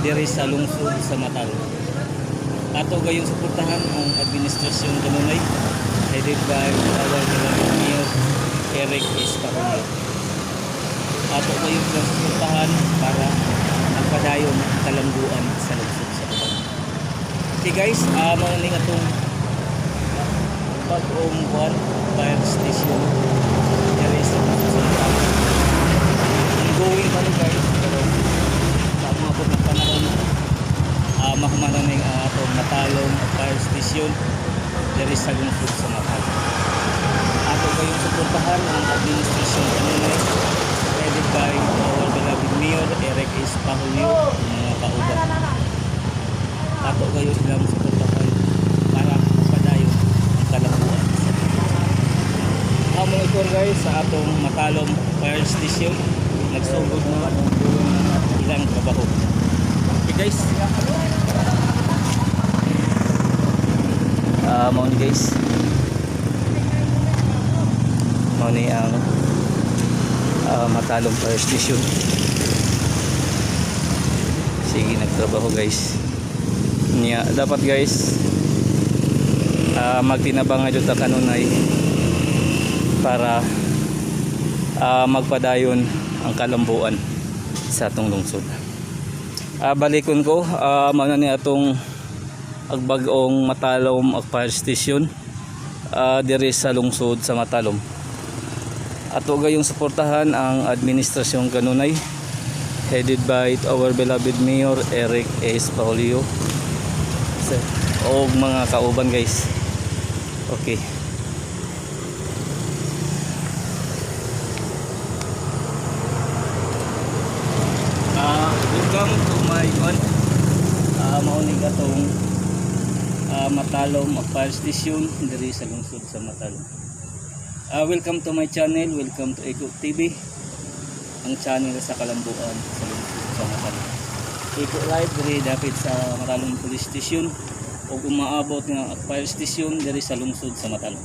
diri sa lungsod sa Matal. Ato gayong suportahan ang administrasyon kanunay headed by our Mayor Eric Esparronio. Ato gayong suportahan para magpadayon ang kalambuan sa lungsod sa Matal. Okay guys, mauling atong bagong buwan fire station diri sa lungsod sa Matal. Ongoing pa rin guys, pero bago mabot ng panahon mahumanan ng atong matalong fire station diri sa lungsod sa Matal. Ato kayong suportahan ang administrasyon kanunay headed by our beloved Mayor Eric Esparronio, mga kauban. Ato kayo silang suportahan para mapadayon ang kalambuan sa lungsod. Among ito guys sa atong matalong fire station nagsugod na ang ilang trabaho. Okay guys, mao ni guys, mao ni ang matalong fire station. Sige, nagtrabaho guys niya. Dapat guys magtinabang nga jud ta kanunay para magpadayon ang kalambuan sa atong lungsod. Balikon ko mao ni atong agbag-ong matalom fire station diri sa lungsod sa Matalom. Ato gayong suportahan ang administrasyon kanunay headed by our beloved Mayor Eric Esparronio o mga kauban guys. Okay, welcome to my one mauning atong Matalom fire station diri sa lungsod sa Matalom. Welcome to my channel, welcome to Eko TV, ang channel sa kalambuan sa lungsod sa Matalom. Eko live diri dapit sa Matalom Police Station o umaabot nga fire station diri sa lungsod sa Matalom.